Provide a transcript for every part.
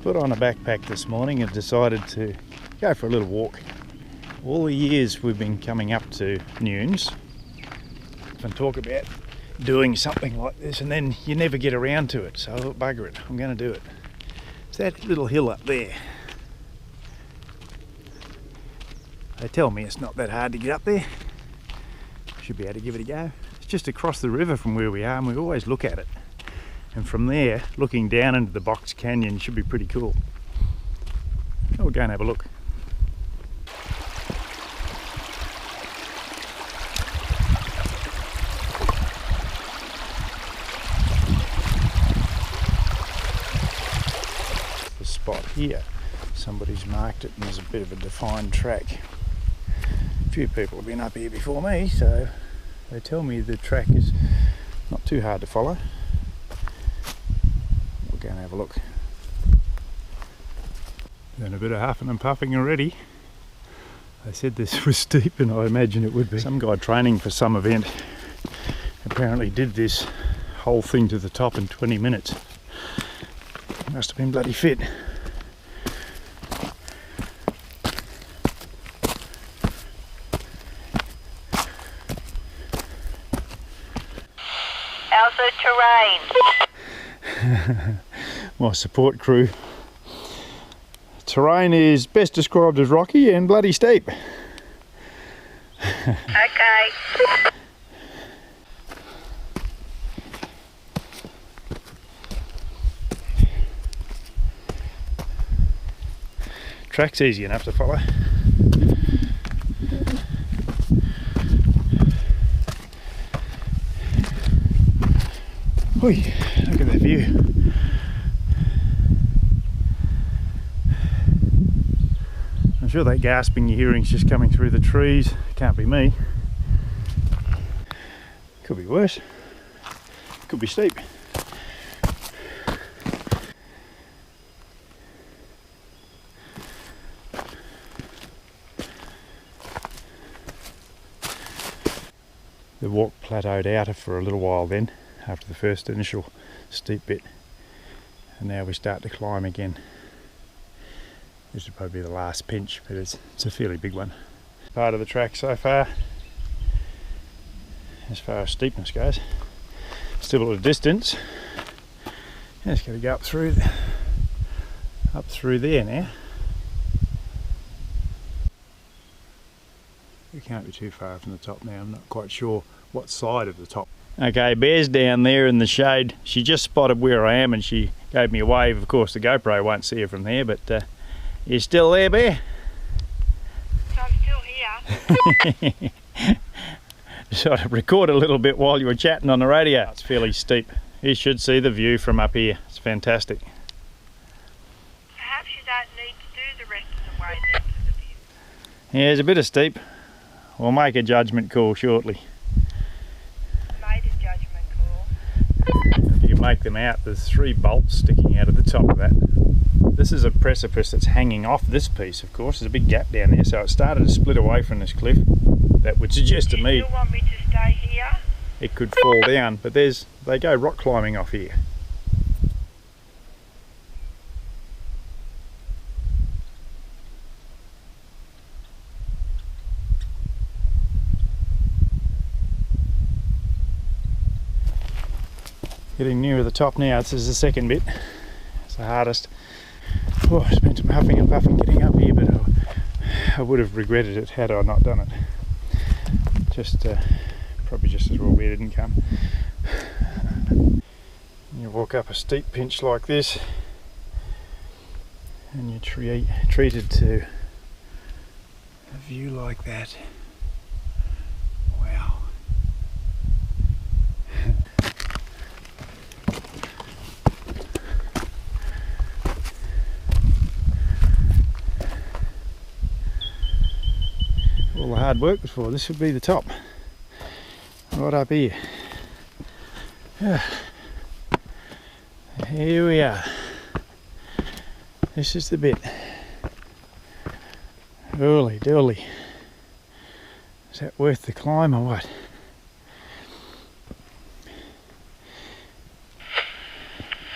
Put on a backpack this morning and decided to go for a little walk. All the years we've been coming up to Newnes and talk about doing something like this, and then you never get around to it, so I thought, bugger it, I'm going to do it. It's that little hill up there. They tell me it's not that hard to get up there. Should be able to give it a go. It's just across the river from where we are, and we always look at it. And from there, looking down into the box canyon should be pretty cool. We'll go and have a look. The spot here, somebody's marked it and there's a bit of a defined track. A few people have been up here before me, so they tell me the track is not too hard to follow. We'll go and have a look. Done a bit of huffing and puffing already. They said this was steep, and I imagine it would be. Some guy training for some event apparently did this whole thing to the top in 20 minutes. Must have been bloody fit. Also terrain. My support crew. Terrain is best described as rocky and bloody steep. Okay. Track's easy enough to follow. Oi, look at that view. I'm sure that gasping you're hearing is just coming through the trees. Can't be me. Could be worse. Could be steep. The walk plateaued out for a little while then, after the first initial steep bit, and now we start to climb again. This would probably be the last pinch, but it's a fairly big one. Part of the track so far, as far as steepness goes. Still a little distance. Just got to go up through there now. We can't be too far from the top now. I'm not quite sure what side of the top. Okay, Bear's down there in the shade. She just spotted where I am and she gave me a wave. Of course the GoPro won't see her from there, but you still there, Bear? I'm still here. So I record a little bit while you were chatting on the radio. It's fairly steep. You should see the view from up here. It's fantastic. Perhaps you don't need to do the rest of the way then to the view. Yeah, it's a bit of steep. We'll make a judgment call shortly. Made a judgment call. If you make them out, there's 3 bolts sticking out of the top of that. This is a precipice that's hanging off this piece, of course. There's a big gap down there, so it started to split away from this cliff. That would suggest to me you want me to stay here? It could fall down, but they go rock climbing off here. Getting nearer the top now. This is the second bit. It's the hardest. Oh, I spent some huffing and puffing getting up here, but I would have regretted it had I not done it. Probably just as well we didn't come. You walk up a steep pinch like this, and you're treated to a view like that. Wow. All the hard work was for. This would be the top. Right up here. Here we are. This is the bit. Holy dooly. Is that worth the climb or what?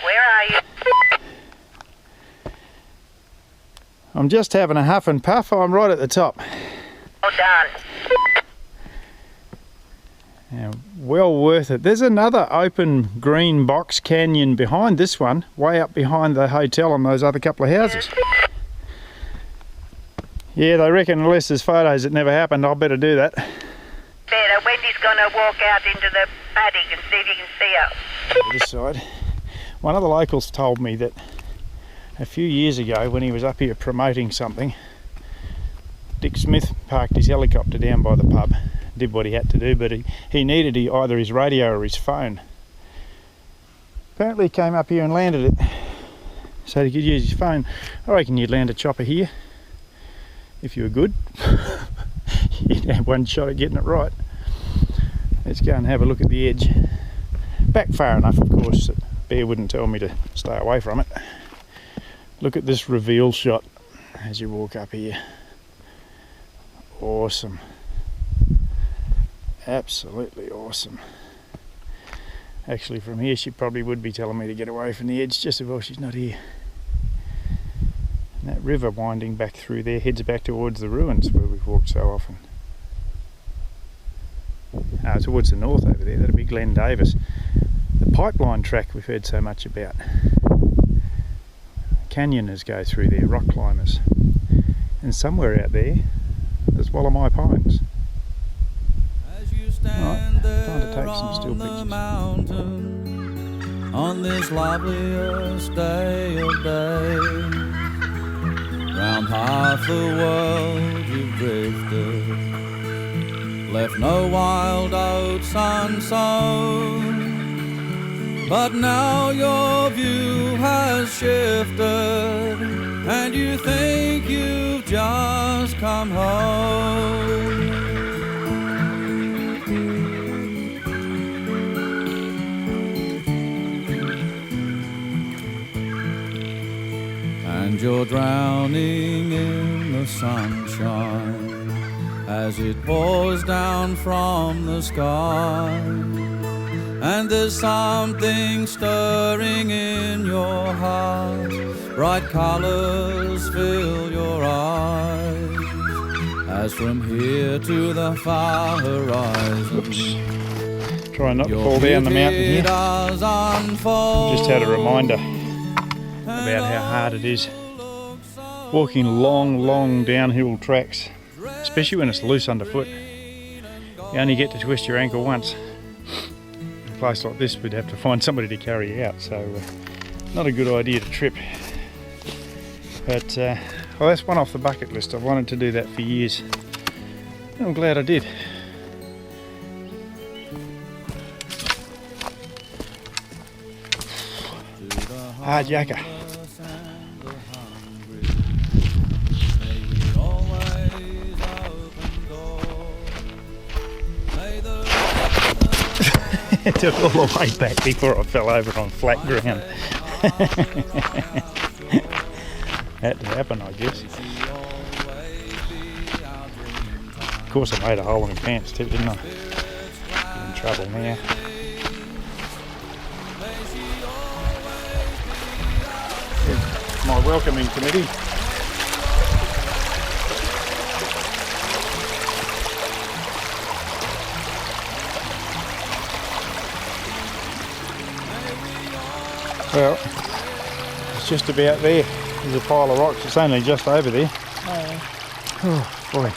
Where are you? I'm just having a huff and puff. I'm right at the top. Well done. Yeah, well worth it. There's another open green box canyon behind this one, way up behind the hotel and those other couple of houses. Yeah, they reckon unless there's photos it never happened, I'll better do that. Better. Wendy's going to walk out into the paddock and see if you can see her. This side. One of the locals told me that a few years ago when he was up here promoting something, Dick Smith parked his helicopter down by the pub, did what he had to do, but he needed either his radio or his phone. Apparently he came up here and landed it so he could use his phone. I reckon you'd land a chopper here if you were good. You'd have one shot at getting it right. Let's go and have a look at the edge. Back far enough, of course, that Bear wouldn't tell me to stay away from it. Look at this reveal shot as you walk up here. Awesome. Absolutely awesome. Actually, from here she probably would be telling me to get away from the edge just as well she's not here. And that river winding back through there heads back towards the ruins where we've walked so often. Towards the north over there, that'll be Glen Davis. The pipeline track we've heard so much about. Canyoners go through there, rock climbers. And somewhere out there, there's Wallamai Pines. Right, time to take some still pictures. Mountain, on this loveliest day of days, round half the world you've drifted, left no wild oats unsown, but now your view has shifted, and you think you've just come home. And you're drowning in the sunshine as it pours down from the sky, and there's something stirring in your heart, bright colors fill your eyes, as from here to the far horizon. Oops. Try not to fall down the mountain here. Just had a reminder about how hard it is walking long downhill tracks, especially when it's loose underfoot. You only get to twist your ankle once. In a place like this we'd have to find somebody to carry you out, so not a good idea to trip. But well, that's one off the bucket list. I've wanted to do that for years, and I'm glad I did. Hard yakka. It took all the way back before I fell over on flat ground. Had to happen, I guess. Of course I made a hole in my pants too, didn't I? I'm in trouble now. My welcoming committee. Well, it's just about there. There's a pile of rocks. It's only just over there. Oh boy.